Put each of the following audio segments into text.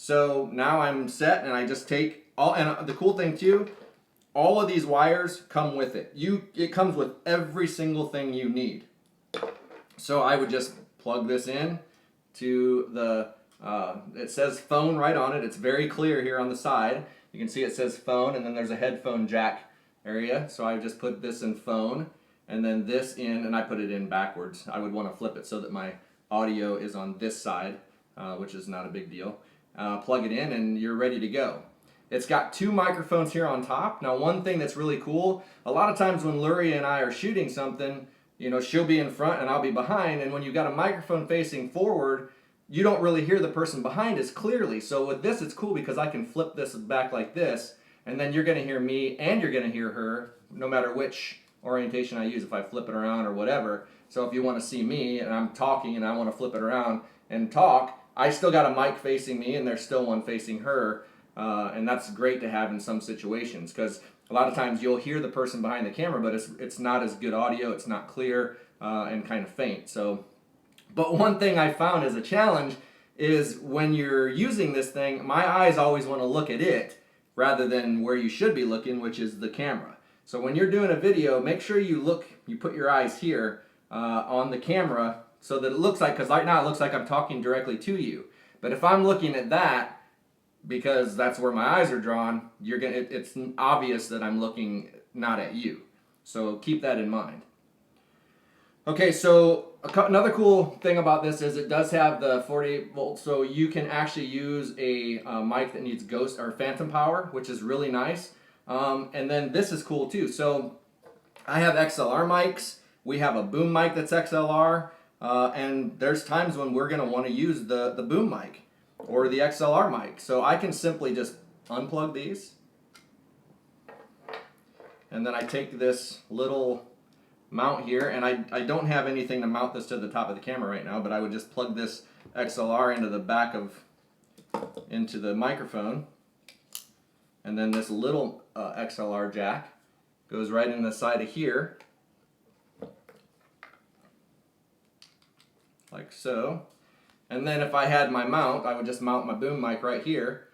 So now I'm set, and I just take all, and the cool thing too, all of these wires come with it. It comes with every single thing you need. So I would just plug this in to the, it says phone right on it. It's very clear here on the side. You can see it says phone, and then there's a headphone jack area. So I just put this in phone, and then this in, and I put it in backwards. I would want to flip it so that my audio is on this side, which is not a big deal. Plug it in, and you're ready to go. It's got two microphones here on top. Now, one thing that's really cool, a lot of times when Lurie and I are shooting something, you know, she'll be in front and I'll be behind, and when you've got a microphone facing forward, you don't really hear the person behind as clearly. So with this, it's cool because I can flip this back like this, and then you're going to hear me and you're going to hear her, no matter which orientation I use, if I flip it around or whatever. So if you want to see me and I'm talking and I want to flip it around and talk, I still got a mic facing me and there's still one facing her. And that's great to have in some situations, because a lot of times you'll hear the person behind the camera, but it's not as good audio, it's not clear, and kind of faint. So, but one thing I found as a challenge is when you're using this thing, my eyes always want to look at it rather than where you should be looking, which is the camera. So when you're doing a video, make sure you put your eyes here on the camera so that it looks like, because right now it looks like I'm talking directly to you. But if I'm looking at that, because that's where my eyes are drawn, it's obvious that I'm looking not at you. So keep that in mind. Okay, so another cool thing about this is it does have the 48 volts, so you can actually use a mic that needs ghost or phantom power, which is really nice. And then this is cool too. So I have XLR mics. We have a boom mic that's XLR, and there's times when we're going to want to use the boom mic or the XLR mic. So I can simply just unplug these, and then I take this little mount here, and I don't have anything to mount this to the top of the camera right now, but I would just plug this XLR into the back into the microphone, and then this little XLR jack goes right in the side of here, like so. And then if I had my mount, I would just mount my boom mic right here,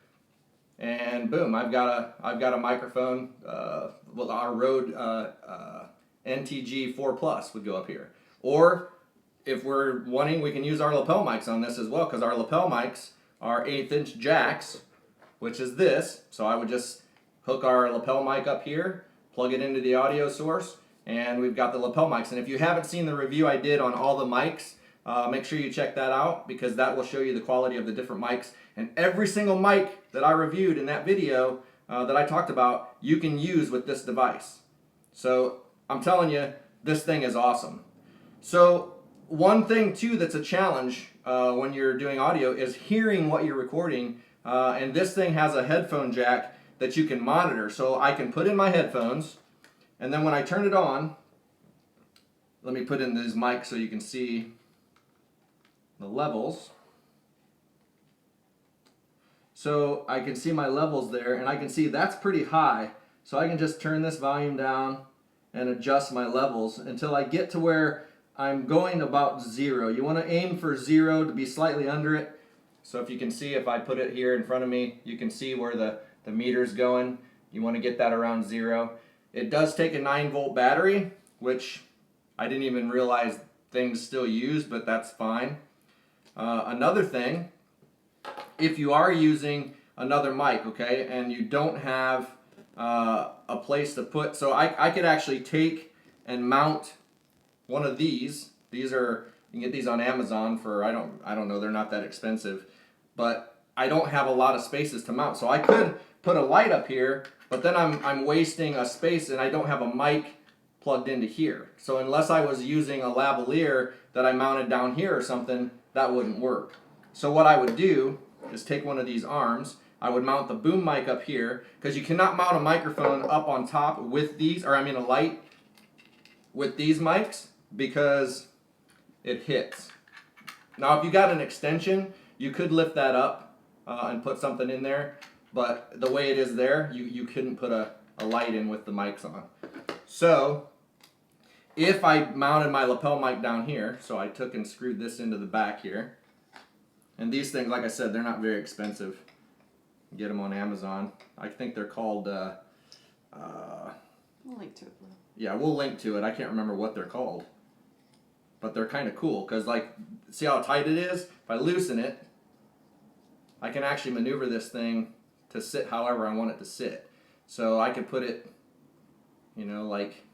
and boom, I've got a microphone. Well, our Rode NTG 4 Plus would go up here. Or if we're wanting, we can use our lapel mics on this as well, because our lapel mics are 1/8" jacks, which is this. So I would just hook our lapel mic up here, plug it into the audio source, and we've got the lapel mics. And if you haven't seen the review I did on all the mics, make sure you check that out, because that will show you the quality of the different mics. And every single mic that I reviewed in that video that I talked about, you can use with this device. So I'm telling you, this thing is awesome. So one thing too that's a challenge when you're doing audio is hearing what you're recording. And this thing has a headphone jack that you can monitor. So I can put in my headphones, and then when I turn it on, let me put in these mics so you can see the levels. So I can see my levels there, and I can see that's pretty high. So I can just turn this volume down and adjust my levels until I get to where I'm going about 0. You want to aim for 0 to be slightly under it. So if you can see, if I put it here in front of me, you can see where the meter's going. You want to get that around 0. It does take a 9-volt battery, which I didn't even realize things still use, but that's fine. Another thing, if you are using another mic, okay, and you don't have a place to put, so I could actually take and mount one of these. These are, you can get these on Amazon for, I don't know, they're not that expensive, but I don't have a lot of spaces to mount. So I could put a light up here, but then I'm wasting a space, and I don't have a mic plugged into here. So unless I was using a lavalier that I mounted down here or something, that wouldn't work. So what I would do is take one of these arms. I would mount the boom mic up here, because you cannot mount a microphone up on top with these, or I mean a light with these mics, because it hits. Now if you got an extension, you could lift that up and put something in there, but the way it is there, you couldn't put a light in with the mics on. So if I mounted my lapel mic down here, so I took and screwed this into the back here, and these things, like I said, they're not very expensive. Get them on Amazon. I think they're called. We'll link to it below. Yeah, we'll link to it. I can't remember what they're called, but they're kind of cool because, like, see how tight it is? If I loosen it, I can actually maneuver this thing to sit however I want it to sit. So I could put it, you know, like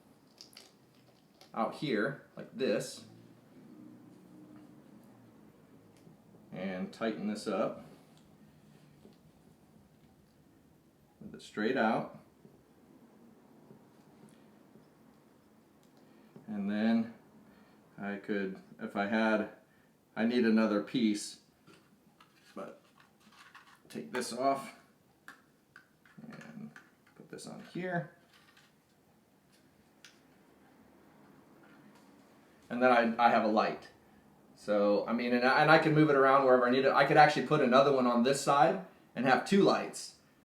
out here, like this, and tighten this up with it straight out. And then I could, if I need another piece, but take this off and put this on here. And then I have a light. So, I mean, and I can move it around wherever I need it. I could actually put another one on this side and have two lights.